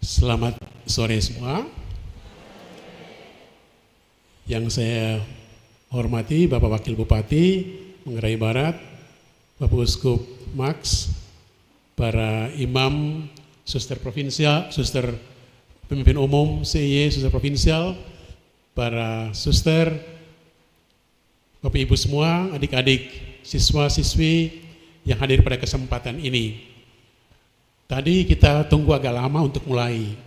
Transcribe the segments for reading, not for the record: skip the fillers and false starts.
Selamat sore semua. Yang saya hormati Bapak Wakil Bupati Manggarai Barat, Bapak Uskup Max, para imam, suster provinsial, suster pemimpin umum CIY, suster provinsial, para suster, Bapak Ibu semua, adik-adik, siswa-siswi yang hadir pada kesempatan ini. Tadi kita tunggu agak lama untuk mulai.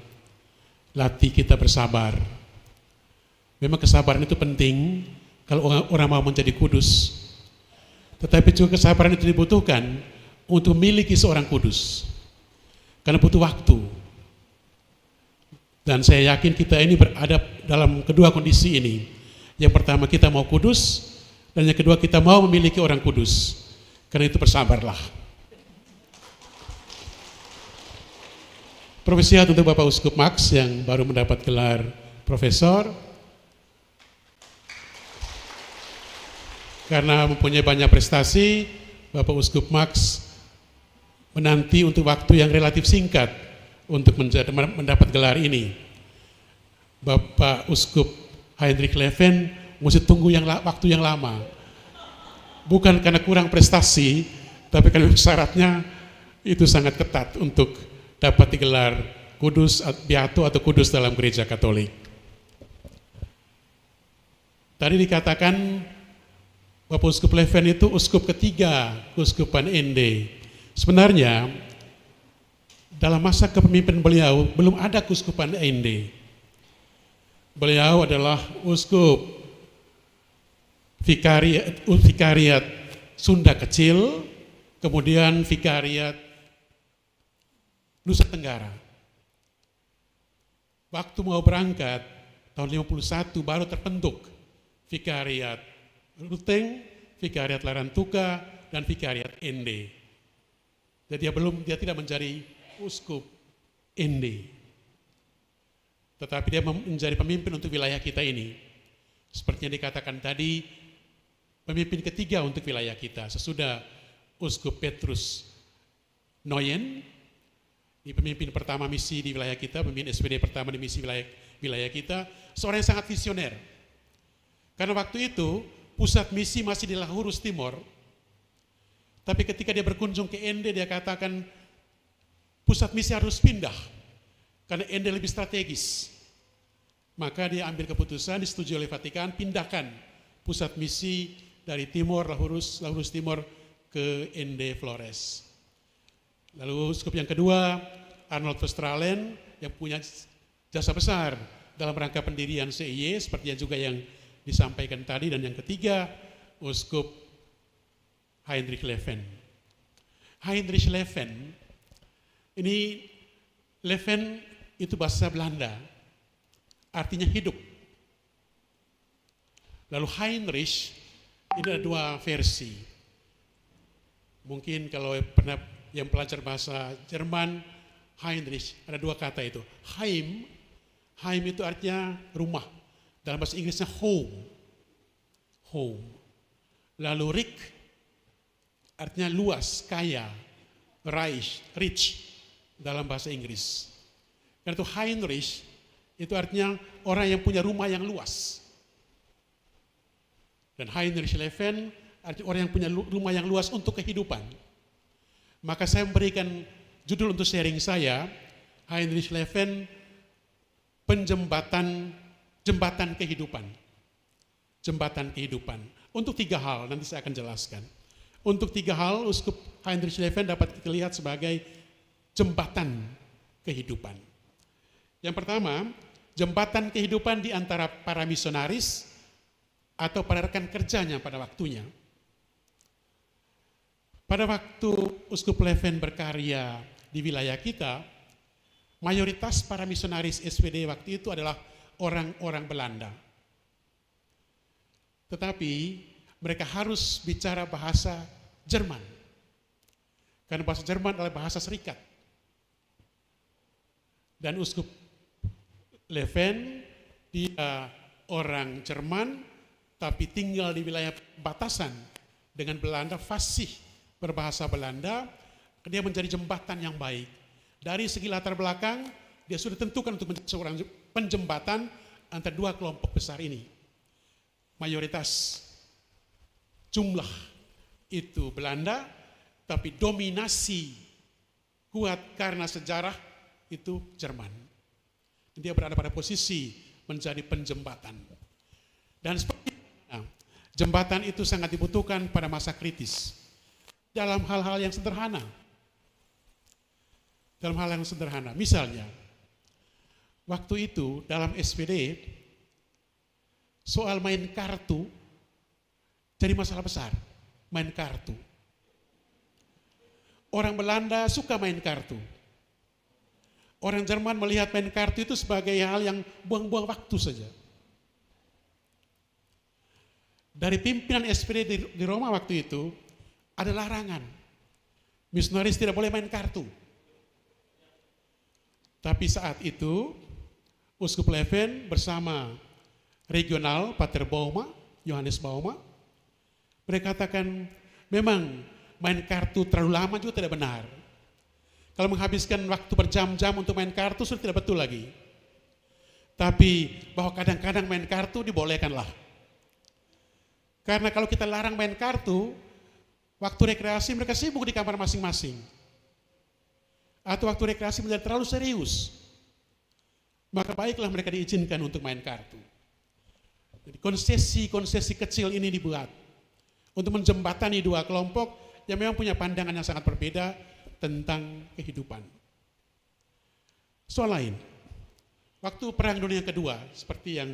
Latih kita bersabar. Memang kesabaran itu penting kalau orang mau menjadi kudus. Tetapi juga kesabaran itu dibutuhkan untuk memiliki seorang kudus. Karena butuh waktu. Dan saya yakin kita ini berada dalam kedua kondisi ini. Yang pertama kita mau kudus, dan yang kedua kita mau memiliki orang kudus. Karena itu bersabarlah. Profesiat untuk Bapak Uskup Max yang baru mendapat gelar profesor. Karena mempunyai banyak prestasi, Bapak Uskup Max menanti untuk waktu yang relatif singkat untuk mendapat gelar ini. Bapak Uskup Heinrich Leven mesti tunggu waktu yang lama. Bukan karena kurang prestasi, tapi karena syaratnya itu sangat ketat untuk dapat digelar kudus, beato atau kudus dalam gereja Katolik. Tadi dikatakan Bapak Uskup Leven itu uskup ketiga keuskupan Ende. Sebenarnya dalam masa kepemimpinan beliau belum ada keuskupan Ende. Beliau adalah uskup vikariat Sunda Kecil, kemudian vikariat Nusa Tenggara. Waktu mau berangkat tahun 51 baru terbentuk vikariat Ruteng, vikariat Larantuka, dan vikariat Ende. Jadi dia tidak menjadi uskup Ende. Tetapi dia menjadi pemimpin untuk wilayah kita ini. Seperti yang dikatakan tadi, pemimpin ketiga untuk wilayah kita sesudah Uskup Petrus Noyen, di pemimpin pertama misi di wilayah kita, pemimpin SPD pertama di misi wilayah kita, seorang yang sangat visioner. Karena waktu itu pusat misi masih di Lahurus Timur, tapi ketika dia berkunjung ke Ende dia katakan pusat misi harus pindah karena Ende lebih strategis. Maka dia ambil keputusan, disetujui oleh Vatikan, pindahkan pusat misi dari Timur, Lahurus Timur ke Ende Flores. Lalu uskup yang kedua, Arnold Verstralen, yang punya jasa besar dalam rangka pendirian CIY, seperti yang juga yang disampaikan tadi. Dan yang ketiga, Uskup Heinrich Leven. Heinrich Leven, ini Leven itu bahasa Belanda, artinya hidup. Lalu Heinrich, ini ada dua versi. Mungkin kalau pernah yang pelajar bahasa Jerman, Heinrich, ada dua kata itu. Heim itu artinya rumah. Dalam bahasa Inggrisnya home. Lalu Rich, artinya luas, kaya. Rich, dalam bahasa Inggris. Karena itu Heinrich, itu artinya orang yang punya rumah yang luas. Dan Heinrich Leven, artinya orang yang punya rumah yang luas untuk kehidupan. Maka saya memberikan judul untuk sharing saya, Heinrich Leven, jembatan kehidupan. Jembatan kehidupan. Untuk 3 hal, nanti saya akan jelaskan. Untuk 3 hal, Uskup Heinrich Leven dapat kita lihat sebagai jembatan kehidupan. Yang pertama, jembatan kehidupan di antara para misionaris atau para rekan kerjanya pada waktunya. Pada waktu Uskup Leven berkarya di wilayah kita, mayoritas para misionaris SPD waktu itu adalah orang-orang Belanda. Tetapi mereka harus bicara bahasa Jerman. Karena bahasa Jerman adalah bahasa serikat. Dan Uskup Leven, dia orang Jerman, tapi tinggal di wilayah batasan dengan Belanda, fasih berbahasa Belanda, dia menjadi jembatan yang baik. Dari segi latar belakang, dia sudah tentukan untuk menjadi seorang penjembatan antara dua kelompok besar ini. Mayoritas jumlah itu Belanda, tapi dominasi kuat karena sejarah itu Jerman. Dia berada pada posisi menjadi penjembatan. Dan seperti jembatan itu sangat dibutuhkan pada masa kritis dalam hal-hal yang sederhana. Dalam hal yang sederhana, misalnya waktu itu dalam SPD soal main kartu jadi masalah besar. Main kartu. Orang Belanda suka main kartu. Orang Jerman melihat main kartu itu sebagai hal yang buang-buang waktu saja. Dari pimpinan SPD di Roma waktu itu ada larangan. Misionaris tidak boleh main kartu. Tapi saat itu Uskup Leuven bersama regional Pater Bouma, Johannes Bouma, mereka katakan memang main kartu terlalu lama juga tidak benar. Kalau menghabiskan waktu berjam-jam untuk main kartu sudah tidak betul lagi. Tapi bahwa kadang-kadang main kartu dibolehkanlah. Karena kalau kita larang main kartu, waktu rekreasi mereka sibuk di kamar masing-masing. Atau waktu rekreasi menjadi terlalu serius. Maka baiklah mereka diizinkan untuk main kartu. Jadi konsesi-konsesi kecil ini dibuat untuk menjembatani dua kelompok yang memang punya pandangan yang sangat berbeda tentang kehidupan. Soal lain, waktu Perang Dunia Kedua, seperti yang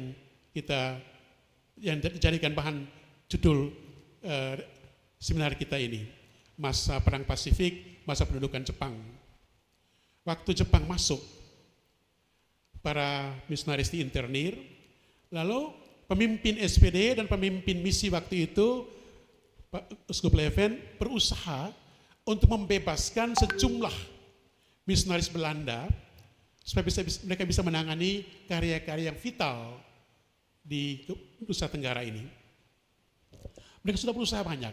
dijadikan bahan judul seminar kita ini, masa Perang Pasifik, masa pendudukan Jepang. Waktu Jepang masuk, para misionaris diinternir, lalu pemimpin SPD dan pemimpin misi waktu itu, Pak Uskup Leuven berusaha untuk membebaskan sejumlah misionaris Belanda supaya mereka bisa menangani karya-karya yang vital di Nusa Tenggara ini. Mereka sudah berusaha banyak,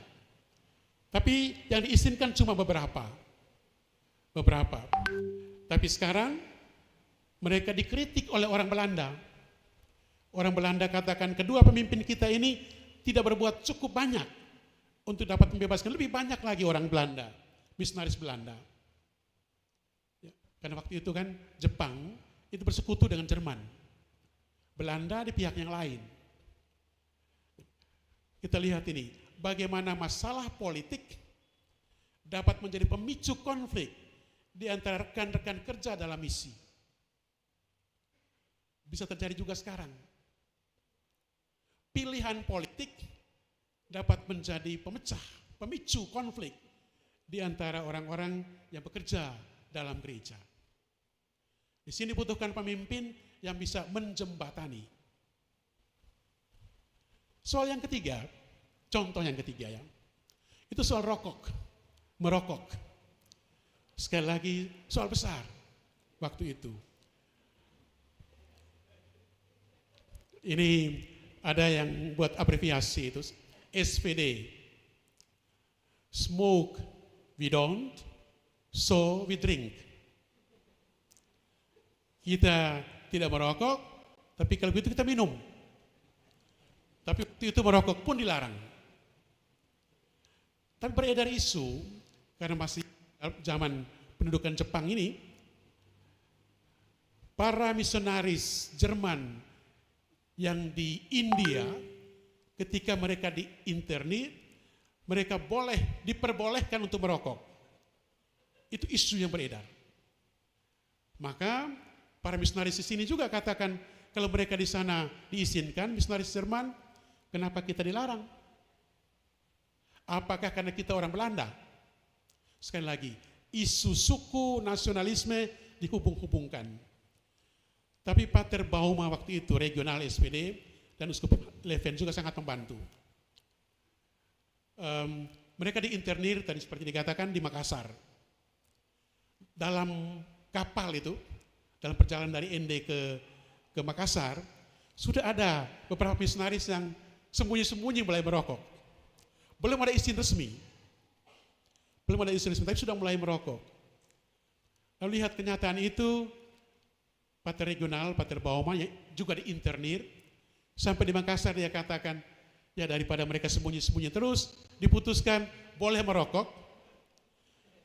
tapi yang diizinkan cuma beberapa. Tapi sekarang mereka dikritik oleh orang Belanda. Orang Belanda katakan kedua pemimpin kita ini tidak berbuat cukup banyak untuk dapat membebaskan lebih banyak lagi orang Belanda, misionaris Belanda. Ya, karena waktu itu kan Jepang itu bersekutu dengan Jerman. Belanda di pihak yang lain. Kita lihat ini, bagaimana masalah politik dapat menjadi pemicu konflik di antara rekan-rekan kerja dalam misi. Bisa terjadi juga sekarang. Pilihan politik dapat menjadi pemicu konflik di antara orang-orang yang bekerja dalam gereja. Di sini dibutuhkan pemimpin yang bisa menjembatani. Soal yang ketiga, contoh yang ketiga ya, itu soal merokok. Sekali lagi soal besar waktu itu. Ini ada yang buat abreviasi itu SPD. Smoke we don't, so we drink. Kita tidak merokok, tapi kalau begitu kita minum. Tapi waktu itu merokok pun dilarang. Tapi beredar isu, karena masih zaman pendudukan Jepang ini, para misionaris Jerman yang di India, ketika mereka diinternir, mereka diperbolehkan untuk merokok. Itu isu yang beredar. Maka para misionaris di sini juga katakan, kalau mereka di sana diizinkan, misionaris Jerman, kenapa kita dilarang? Apakah karena kita orang Belanda? Sekali lagi, isu suku nasionalisme dihubung-hubungkan. Tapi Pater Bouma waktu itu regional SPD dan Uskup Leuven juga sangat membantu. Mereka diinternir tadi seperti dikatakan di Makassar. Dalam kapal itu, dalam perjalanan dari ND ke Makassar, sudah ada beberapa misionaris yang sembunyi-sembunyi mulai merokok. Belum ada izin resmi. Tapi sudah mulai merokok. Lalu lihat kenyataan itu, pater regional, Pater Bauma, yang juga diinternir. Sampai di Makassar dia katakan, ya daripada mereka sembunyi-sembunyi terus, diputuskan boleh merokok,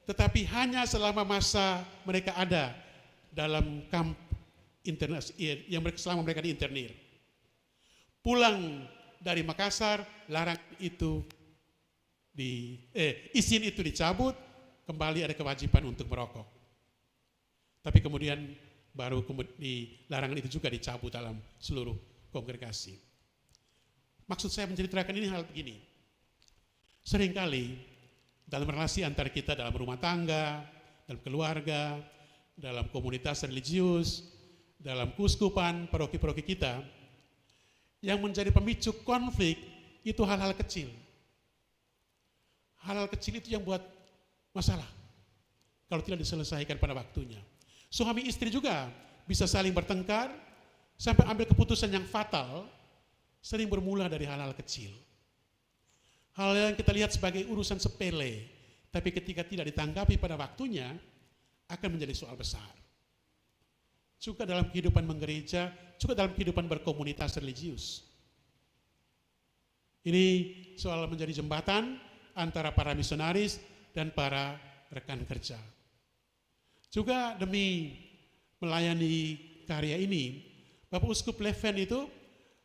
tetapi hanya selama masa mereka ada dalam kamp yang selama mereka diinternir. Pulang dari Makassar, izin itu dicabut, kembali ada kewajiban untuk merokok. Tapi kemudian larangan itu juga dicabut dalam seluruh kongregasi. Maksud saya menceritakan ini hal begini. Seringkali dalam relasi antara kita dalam rumah tangga, dalam keluarga, dalam komunitas religius, dalam keuskupan, paroki-paroki kita, yang menjadi pemicu konflik itu hal-hal kecil. Hal-hal kecil itu yang buat masalah kalau tidak diselesaikan pada waktunya. Suami istri juga bisa saling bertengkar sampai ambil keputusan yang fatal, sering bermula dari hal-hal kecil. Hal yang kita lihat sebagai urusan sepele, tapi ketika tidak ditanggapi pada waktunya, akan menjadi soal besar. Juga dalam kehidupan menggereja, juga dalam kehidupan berkomunitas religius. Ini soal menjadi jembatan antara para misionaris dan para rekan kerja. Juga demi melayani karya ini, Bapak Uskup Leven itu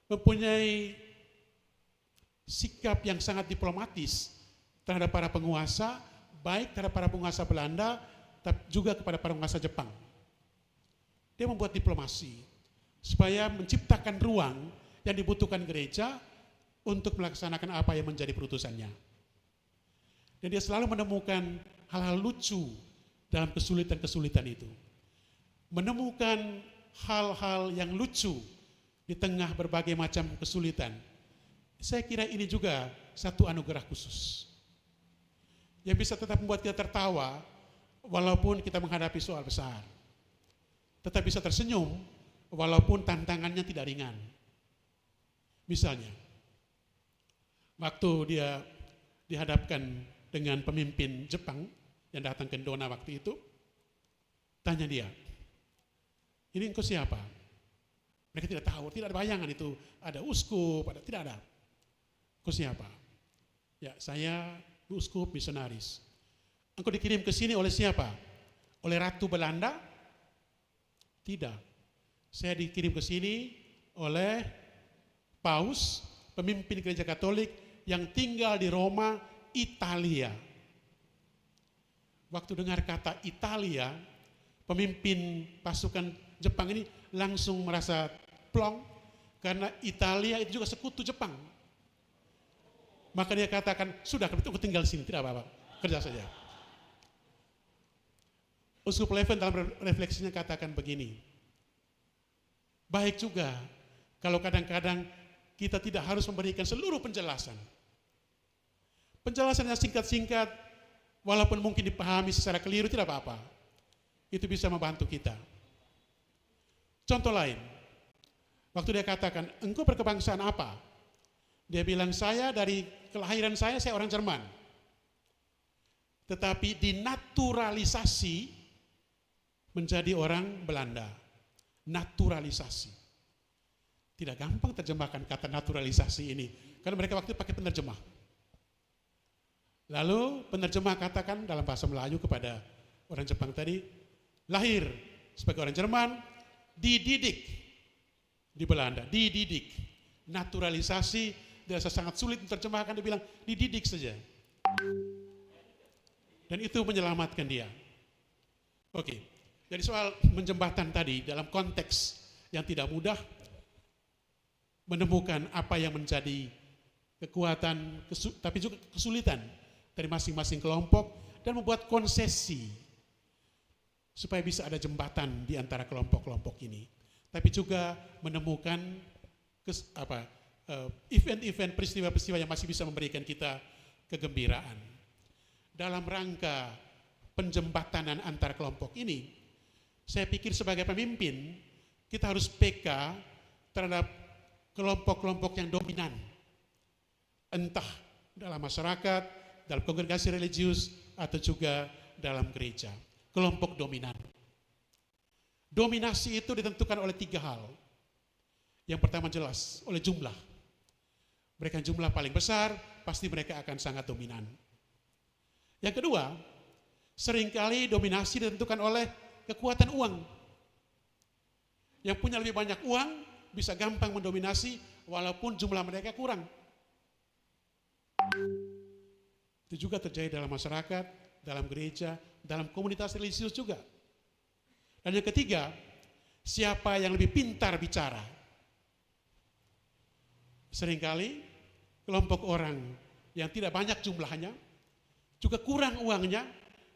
mempunyai sikap yang sangat diplomatis terhadap para penguasa, baik terhadap para penguasa Belanda, tapi juga kepada para penguasa Jepang. Dia membuat diplomasi supaya menciptakan ruang yang dibutuhkan gereja untuk melaksanakan apa yang menjadi perutusannya. Dan dia selalu menemukan hal-hal lucu dalam kesulitan-kesulitan itu. Menemukan hal-hal yang lucu di tengah berbagai macam kesulitan. Saya kira ini juga satu anugerah khusus yang bisa tetap membuat kita tertawa walaupun kita menghadapi soal besar. Tetap bisa tersenyum walaupun tantangannya tidak ringan. Misalnya, waktu dia dihadapkan dengan pemimpin Jepang yang datang ke Dona waktu itu, tanya dia, ini engkau siapa? Mereka tidak tahu, tidak ada bayangan itu, ada uskup, tidak ada. Engkau siapa? Ya, saya uskup misionaris. Engkau dikirim ke sini oleh siapa? Oleh Ratu Belanda? Tidak. Saya dikirim ke sini oleh Paus, pemimpin gereja Katolik yang tinggal di Roma, Italia. Waktu dengar kata Italia, pemimpin pasukan Jepang ini langsung merasa plong, karena Italia itu juga sekutu Jepang. Maka dia katakan, sudah aku tinggal di sini, tidak apa-apa, kerja saja. Uskup Leven dalam refleksinya katakan begini, baik juga kalau kadang-kadang kita tidak harus memberikan seluruh penjelasan. Penjelasan yang singkat-singkat, walaupun mungkin dipahami secara keliru, tidak apa-apa. Itu bisa membantu kita. Contoh lain, waktu dia katakan, engkau berkebangsaan apa? Dia bilang, saya dari kelahiran saya orang Jerman. Tetapi dinaturalisasi menjadi orang Belanda. Naturalisasi. Tidak gampang terjemahkan kata naturalisasi ini, karena mereka waktu itu pakai penerjemah. Lalu penerjemah katakan dalam bahasa Melayu kepada orang Jepang tadi, lahir sebagai orang Jerman, dididik di Belanda, dididik. Naturalisasi dirasa sangat sulit diterjemahkan, dia bilang dididik saja. Dan itu menyelamatkan dia. Oke, jadi soal menjembatan tadi dalam konteks yang tidak mudah, menemukan apa yang menjadi kekuatan, tapi juga kesulitan dari masing-masing kelompok, dan membuat konsesi supaya bisa ada jembatan di antara kelompok-kelompok ini. Tapi juga menemukan event-event, peristiwa-peristiwa yang masih bisa memberikan kita kegembiraan. Dalam rangka penjembatanan antara kelompok ini, saya pikir sebagai pemimpin, kita harus peka terhadap kelompok-kelompok yang dominan. Entah dalam masyarakat, dalam kongregasi religius, atau juga dalam gereja. Kelompok dominan. Dominasi itu ditentukan oleh 3 hal. Yang pertama jelas, oleh jumlah. Mereka jumlah paling besar, pasti mereka akan sangat dominan. Yang kedua, seringkali dominasi ditentukan oleh kekuatan uang. Yang punya lebih banyak uang bisa gampang mendominasi walaupun jumlah mereka kurang. Itu juga terjadi dalam masyarakat, dalam gereja, dalam komunitas religius juga. Dan yang ketiga, siapa yang lebih pintar bicara. Seringkali kelompok orang yang tidak banyak jumlahnya, juga kurang uangnya,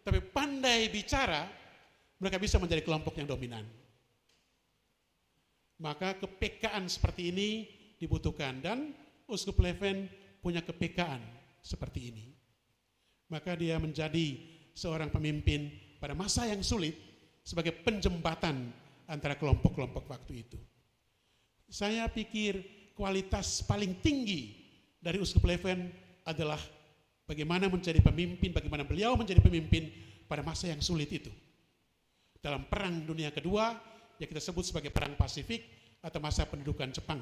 tapi pandai bicara, mereka bisa menjadi kelompok yang dominan. Maka kepekaan seperti ini dibutuhkan, dan Uskup Pleven punya kepekaan seperti ini. Maka dia menjadi seorang pemimpin pada masa yang sulit sebagai penjembatan antara kelompok-kelompok waktu itu. Saya pikir kualitas paling tinggi dari Uskup Pleven adalah bagaimana menjadi pemimpin, bagaimana beliau menjadi pemimpin pada masa yang sulit itu. Dalam Perang Dunia Kedua, yang kita sebut sebagai Perang Pasifik atau masa pendudukan Jepang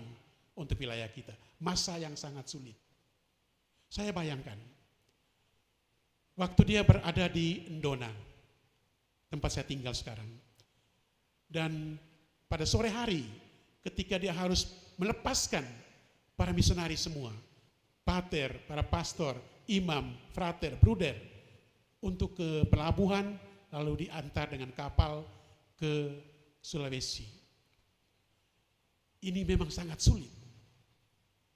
untuk wilayah kita. Masa yang sangat sulit. Saya bayangkan, waktu dia berada di Ndona, tempat saya tinggal sekarang. Dan pada sore hari, ketika dia harus melepaskan para misionaris semua, pater, para pastor, imam, frater, bruder, untuk ke pelabuhan, lalu diantar dengan kapal ke Sulawesi. Ini memang sangat sulit.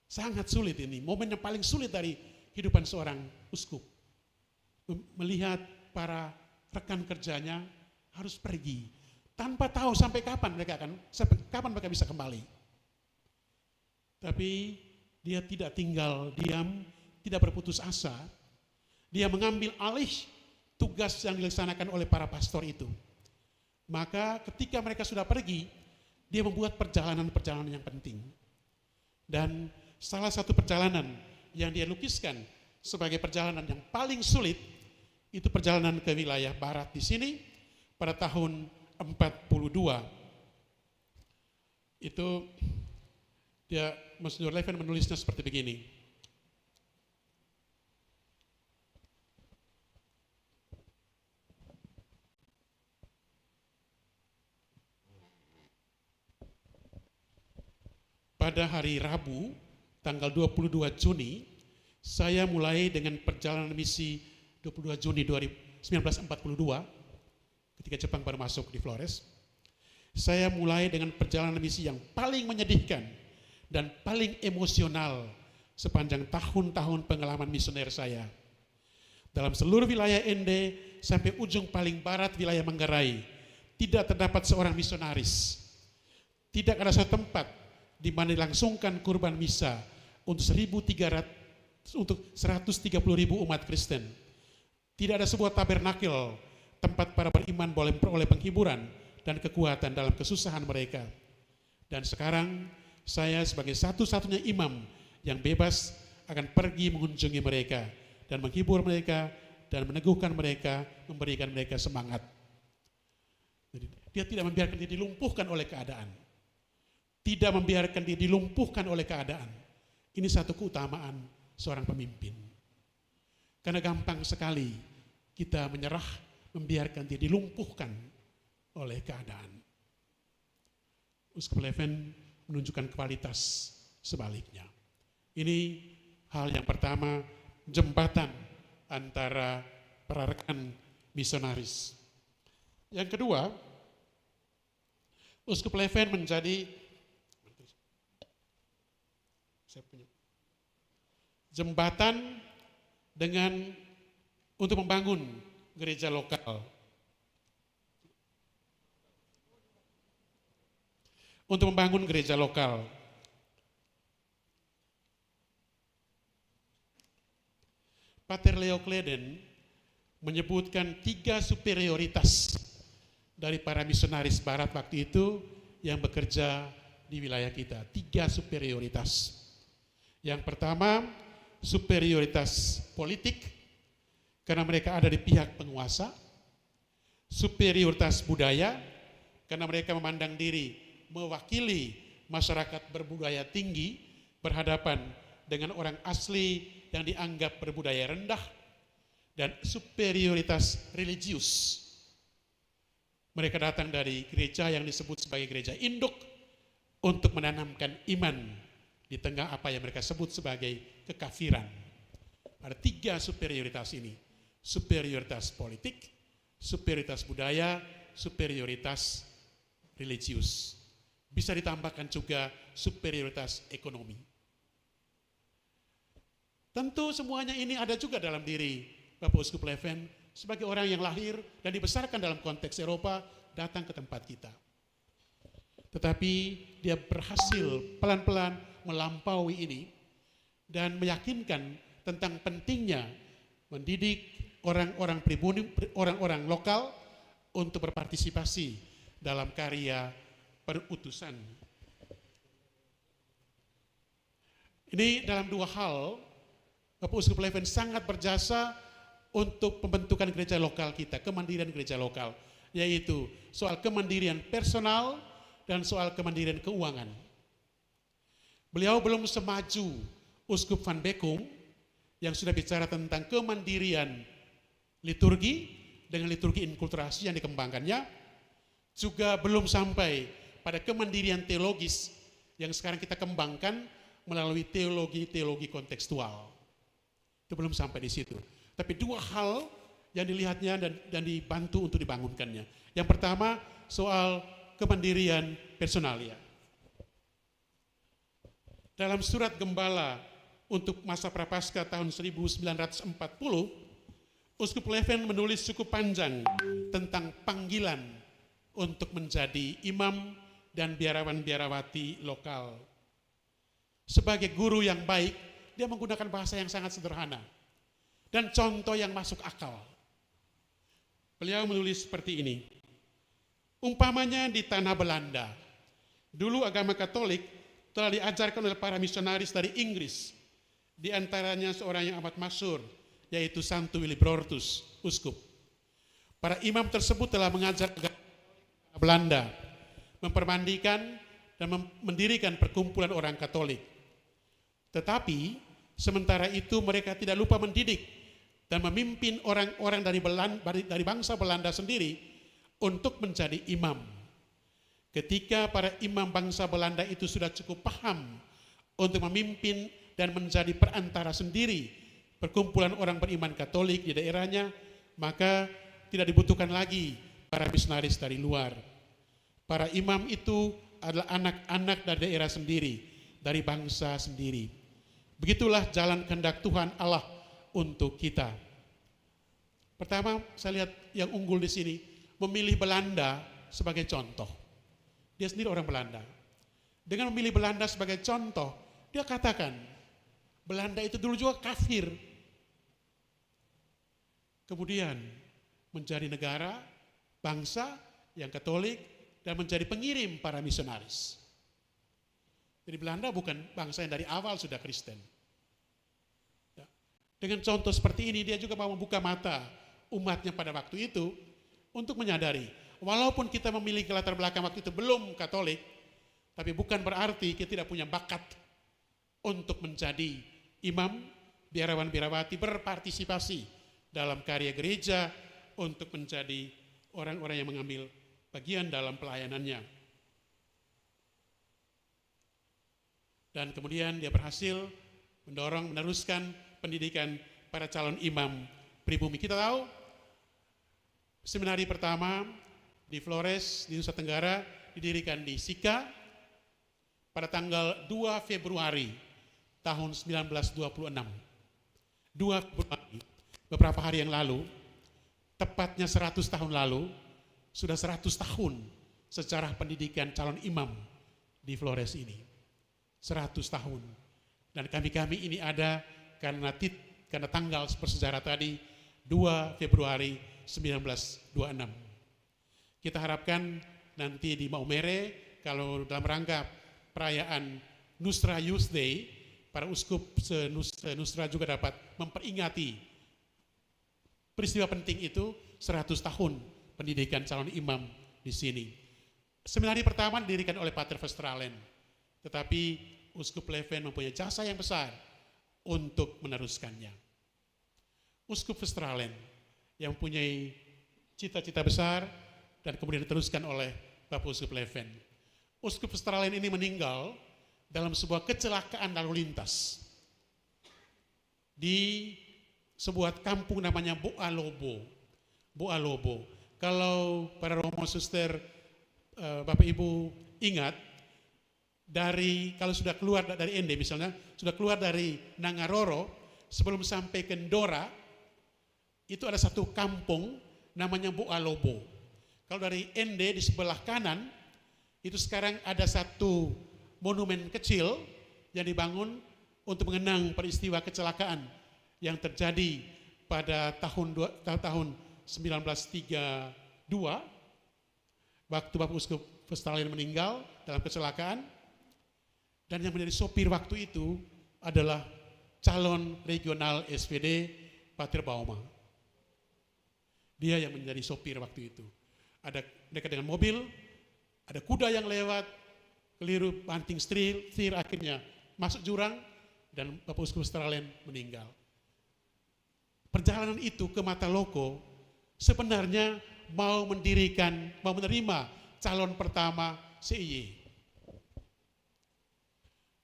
Sangat sulit ini, momen yang paling sulit dari kehidupan seorang uskup. Melihat para rekan kerjanya harus pergi, tanpa tahu sampai kapan mereka bisa kembali. Tapi dia tidak tinggal diam, tidak berputus asa. Dia mengambil alih tugas yang dilaksanakan oleh para pastor itu. Maka ketika mereka sudah pergi, dia membuat perjalanan-perjalanan yang penting. Dan salah satu perjalanan yang dia lukiskan sebagai perjalanan yang paling sulit, itu perjalanan ke wilayah barat di sini pada tahun 42. Itu dia, Monsignor Pleven menulisnya seperti begini. Pada hari Rabu, tanggal 22 Juni, saya mulai dengan perjalanan misi 22 Juni 1942, ketika Jepang baru masuk di Flores. Saya mulai dengan perjalanan misi yang paling menyedihkan dan paling emosional sepanjang tahun-tahun pengalaman misioner saya. Dalam seluruh wilayah Ende sampai ujung paling barat wilayah Manggarai, tidak terdapat seorang misionaris. Tidak ada satu tempat di mana dilangsungkan kurban misa untuk 130.000 umat Kristen. Tidak ada sebuah tabernakel, tempat para beriman boleh memperoleh penghiburan dan kekuatan dalam kesusahan mereka. Dan sekarang saya sebagai satu-satunya imam yang bebas akan pergi mengunjungi mereka dan menghibur mereka dan meneguhkan mereka, memberikan mereka semangat. Jadi, dia tidak membiarkan dia dilumpuhkan oleh keadaan. Tidak membiarkan dia dilumpuhkan oleh keadaan. Ini satu keutamaan seorang pemimpin. Karena gampang sekali kita menyerah, membiarkan dia dilumpuhkan oleh keadaan. Uskup Pleven menunjukkan kualitas sebaliknya. Ini hal yang pertama, jembatan antara para rekan misionaris. Yang kedua, Uskup Pleven menjadi jembatan untuk membangun gereja lokal. Untuk membangun gereja lokal. Pater Leo Kleden menyebutkan 3 superioritas dari para misionaris barat waktu itu yang bekerja di wilayah kita. 3 superioritas. Yang pertama, superioritas politik, karena mereka ada di pihak penguasa. Superioritas budaya, karena mereka memandang diri mewakili masyarakat berbudaya tinggi berhadapan dengan orang asli yang dianggap berbudaya rendah dan superioritas religius. Mereka datang dari gereja yang disebut sebagai gereja induk untuk menanamkan iman di tengah apa yang mereka sebut sebagai kekafiran. Ada 3 superioritas ini: superioritas politik, superioritas budaya, superioritas religius. Bisa ditambahkan juga superioritas ekonomi. Tentu semuanya ini ada juga dalam diri Bapak Uskup Pleven sebagai orang yang lahir dan dibesarkan dalam konteks Eropa, datang ke tempat kita. Tetapi dia berhasil pelan-pelan melampaui ini dan meyakinkan tentang pentingnya mendidik orang-orang pribumi, orang-orang lokal untuk berpartisipasi dalam karya perutusan. Ini dalam 2 hal Bapak Uskup Pleven sangat berjasa untuk pembentukan gereja lokal kita, kemandirian gereja lokal, yaitu soal kemandirian personal dan soal kemandirian keuangan. Beliau belum semaju Uskup Van Bekkum yang sudah bicara tentang kemandirian liturgi dengan liturgi inkulturasi yang dikembangkannya, juga belum sampai pada kemandirian teologis yang sekarang kita kembangkan melalui teologi kontekstual. Itu belum sampai di situ. Tapi 2 hal yang dilihatnya dan dibantu untuk dibangunkannya. Yang pertama soal kemandirian personalia. Dalam surat Gembala untuk masa Prapaskah tahun 1940, Uskup Pleven menulis cukup panjang tentang panggilan untuk menjadi imam dan biarawan-biarawati lokal. Sebagai guru yang baik, dia menggunakan bahasa yang sangat sederhana dan contoh yang masuk akal. Beliau menulis seperti ini. Umpamanya di tanah Belanda, dulu agama Katolik telah diajarkan oleh para misionaris dari Inggris, di antaranya seorang yang amat masyhur, yaitu Santo Willibrordus, uskup. Para imam tersebut telah mengajar agama Belanda, mempermandikan dan mendirikan perkumpulan orang Katolik. Tetapi sementara itu mereka tidak lupa mendidik dan memimpin orang-orang dari bangsa Belanda sendiri untuk menjadi imam. Ketika para imam bangsa Belanda itu sudah cukup paham untuk memimpin dan menjadi perantara sendiri perkumpulan orang beriman Katolik di daerahnya, maka tidak dibutuhkan lagi para misionaris dari luar. Para imam itu adalah anak-anak dari daerah sendiri, dari bangsa sendiri. Begitulah jalan kehendak Tuhan Allah untuk kita. Pertama, saya lihat yang unggul di sini, memilih Belanda sebagai contoh. Dia sendiri orang Belanda. Dengan memilih Belanda sebagai contoh, dia katakan, Belanda itu dulu juga kafir. Kemudian menjadi negara, bangsa yang Katolik, dan menjadi pengirim para misionaris. Jadi Belanda bukan bangsa yang dari awal sudah Kristen. Dengan contoh seperti ini, dia juga mau membuka mata umatnya pada waktu itu untuk menyadari, walaupun kita memiliki latar belakang waktu itu belum Katolik, tapi bukan berarti kita tidak punya bakat untuk menjadi imam, biarawan-biarawati, berpartisipasi dalam karya gereja untuk menjadi orang-orang yang mengambil bagian dalam pelayanannya. Dan kemudian dia berhasil mendorong, meneruskan pendidikan para calon imam pribumi. Kita tahu seminari pertama di Flores, di Nusa Tenggara, didirikan di Sika pada tanggal 2 Februari tahun 1926. 2 Februari, beberapa hari yang lalu, tepatnya 100 tahun lalu, sudah 100 tahun sejarah pendidikan calon imam di Flores ini. 100 tahun. Dan kami-kami ini ada karena tanggal bersejarah tadi 2 Februari 1926. Kita harapkan nanti di Maumere, kalau dalam rangka perayaan Nusra Youth Day, para uskup se-Nusra juga dapat memperingati peristiwa penting itu, 100 tahun pendidikan calon imam di sini. Seminari pertama didirikan oleh Pater Verstralen, tetapi Uskup Pleven mempunyai jasa yang besar untuk meneruskannya. Uskup Verstralen yang mempunyai cita-cita besar dan kemudian diteruskan oleh Bapak Uskup Pleven. Uskup Verstralen ini meninggal dalam sebuah kecelakaan lalu lintas di sebuah kampung namanya Boalobo. Boalobo. Kalau para Romo Suster, Bapak Ibu ingat, kalau sudah keluar dari Ende misalnya, sudah keluar dari Nangaroro, sebelum sampai ke Ndora, itu ada satu kampung namanya Boalobo. Kalau dari Ende di sebelah kanan, itu sekarang ada satu monumen kecil yang dibangun untuk mengenang peristiwa kecelakaan yang terjadi pada tahun 1932, waktu Bapak Uskup Verstralen meninggal dalam kecelakaan, dan yang menjadi sopir waktu itu adalah calon regional SPD Pater Bauma. Dia yang menjadi sopir waktu itu. Ada dekat dengan mobil, ada kuda yang lewat, keliru banting setir, akhirnya masuk jurang, dan Bapak Uskup Verstralen meninggal. Perjalanan itu ke Mataloko sebenarnya mau menerima calon pertama CIY.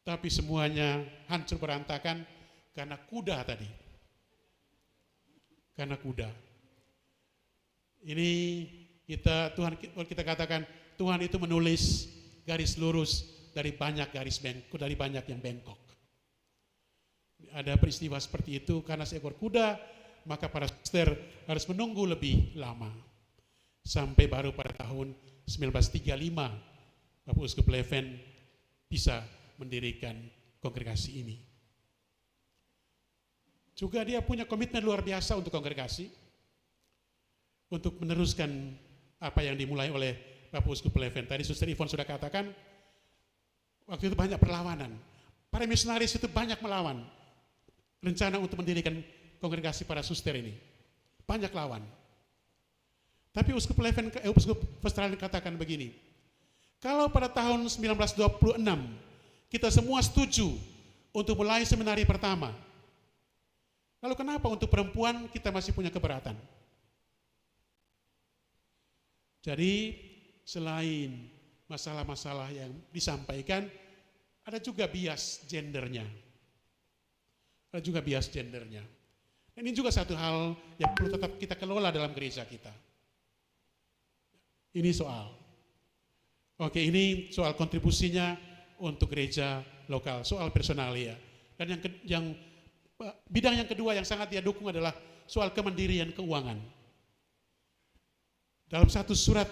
Tapi semuanya hancur berantakan karena kuda tadi. Karena kuda. Ini kita katakan Tuhan itu menulis garis lurus dari banyak dari banyak yang bengkok. Ada peristiwa seperti itu karena seekor kuda, maka para suster harus menunggu lebih lama. Sampai baru pada tahun 1935 Bapak Uskup Pleven bisa mendirikan kongregasi ini. Juga dia punya komitmen luar biasa untuk kongregasi, untuk meneruskan apa yang dimulai oleh Bapak Uskup Pleven. Tadi Suster Ivon sudah katakan, waktu itu banyak perlawanan. Para misionaris itu banyak melawan rencana untuk mendirikan kongregasi para suster ini. Banyak lawan. Tapi Uskup Verstralen katakan begini, kalau pada tahun 1926 kita semua setuju untuk mulai seminari pertama, lalu kenapa untuk perempuan kita masih punya keberatan? Jadi selain masalah-masalah yang disampaikan, ada juga bias gendernya. Dan ini juga satu hal yang perlu tetap kita kelola dalam gereja kita. Ini soal kontribusinya untuk gereja lokal, soal personalia. Dan bidang yang kedua yang sangat dia dukung adalah soal kemandirian keuangan. Dalam satu surat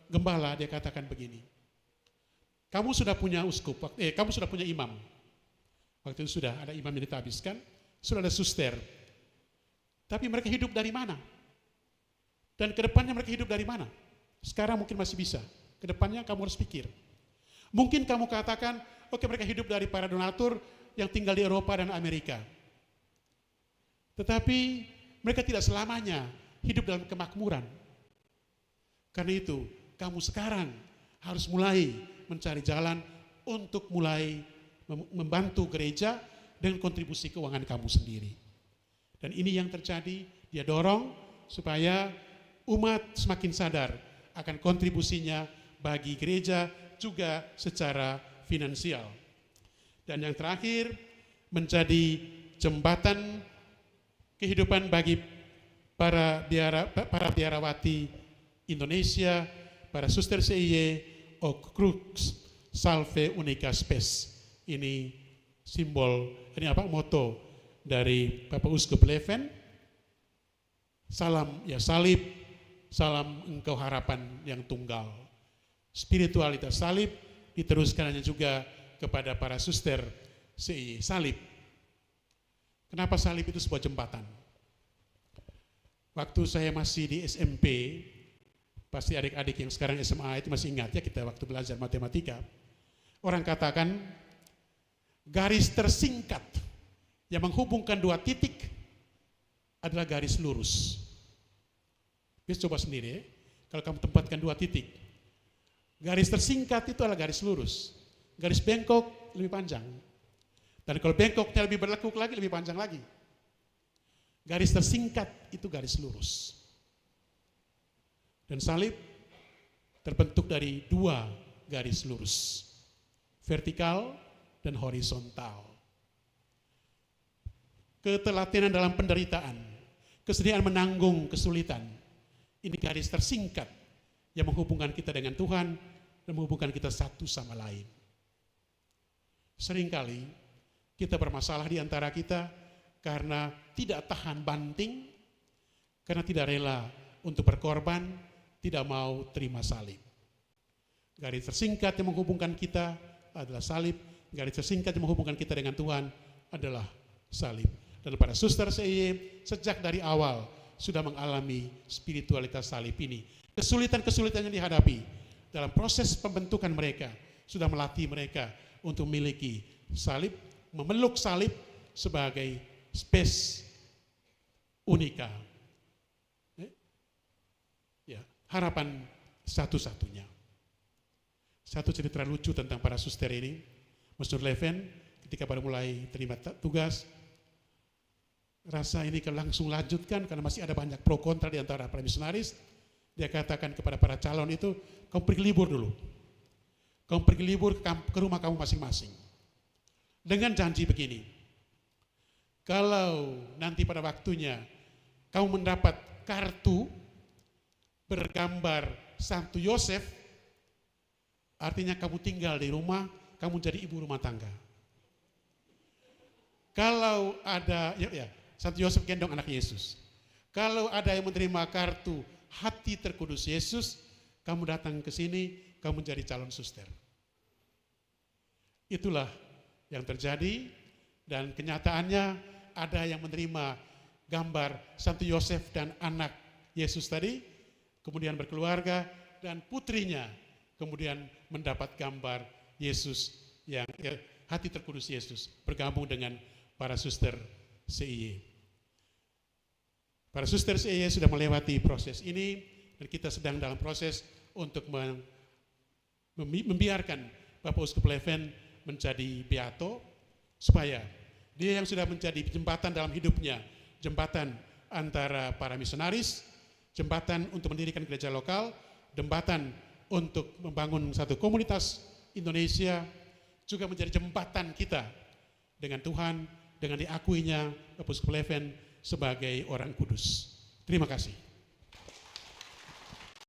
gembala dia katakan begini, kamu sudah punya kamu sudah punya imam. Waktu itu sudah ada imam yang ditabiskan, sudah ada suster. Tapi mereka hidup dari mana? Dan kedepannya mereka hidup dari mana? Sekarang mungkin masih bisa. Kedepannya kamu harus pikir. Mungkin kamu katakan, oke, mereka hidup dari para donatur yang tinggal di Eropa dan Amerika. Tetapi mereka tidak selamanya hidup dalam kemakmuran. Karena itu, kamu sekarang harus mulai mencari jalan untuk mulai membantu gereja dengan kontribusi keuangan kamu sendiri. Dan ini yang terjadi, dia dorong supaya umat semakin sadar akan kontribusinya bagi gereja juga secara finansial. Dan yang terakhir, menjadi jembatan kehidupan bagi para biarawati Indonesia, para suster CIY, Hoc Crux Salve Unica Spes. Ini moto dari Bapak Uskup Pleven. Salam ya salib, salam engkau harapan yang tunggal. Spiritualitas salib diteruskannya juga kepada para suster CIY. Salib. Kenapa salib itu sebuah jembatan? Waktu saya masih di SMP, pasti adik-adik yang sekarang SMA itu masih ingat ya, kita waktu belajar matematika. Orang katakan garis tersingkat yang menghubungkan dua titik adalah garis lurus. Bisa coba sendiri ya. Kalau kamu tempatkan dua titik, Garis tersingkat itu adalah garis lurus. Garis bengkok lebih panjang. Dan kalau bengkoknya lebih berlekuk lagi, lebih panjang lagi. Garis tersingkat itu garis lurus. Dan salib terbentuk dari dua garis lurus. Vertikal dan horizontal. Ketelatenan dalam penderitaan, kesediaan menanggung kesulitan. Ini garis tersingkat yang menghubungkan kita dengan Tuhan dan menghubungkan kita satu sama lain. Seringkali kita bermasalah di antara kita karena tidak tahan banting, karena tidak rela untuk berkorban, tidak mau terima salib. Garis tersingkat yang menghubungkan kita adalah salib, garis tersingkat yang menghubungkan kita dengan Tuhan adalah salib. Dan para suster SEY sejak dari awal sudah mengalami spiritualitas salib ini. Kesulitan-kesulitan yang dihadapi dalam proses pembentukan mereka sudah melatih mereka untuk memiliki salib, memeluk salib sebagai spes unika. Ya, harapan satu-satunya. Satu cerita lucu tentang para suster ini, Monsignor Leven ketika baru mulai terima tugas, rasa ini langsung lanjutkan karena masih ada banyak pro kontra di antara para misionaris. Dia katakan kepada para calon itu, kamu pergi libur dulu. Kamu pergi libur ke rumah kamu masing-masing. Dengan janji begini, kalau nanti pada waktunya kamu mendapat kartu bergambar Santo Yosef, artinya kamu tinggal di rumah, kamu jadi ibu rumah tangga. Kalau ada, Santo Yosef gendong anak Yesus. Kalau ada yang menerima kartu hati terkudus Yesus, kamu datang ke sini, kamu menjadi calon suster. Itulah yang terjadi dan kenyataannya ada yang menerima gambar Santo Yosef dan anak Yesus tadi, kemudian berkeluarga dan putrinya kemudian mendapat gambar Yesus yang hati terkudus Yesus bergabung dengan para suster SEY. Para suster SEY sudah melewati proses ini dan kita sedang dalam proses untuk membiarkan Bapak Uskup Leven menjadi beato supaya dia yang sudah menjadi jembatan dalam hidupnya, jembatan antara para misionaris, jembatan untuk mendirikan gereja lokal, jembatan untuk membangun satu komunitas Indonesia, juga menjadi jembatan kita dengan Tuhan, dengan diakuinya Bapak Uskup Leven sebagai orang kudus. Terima kasih.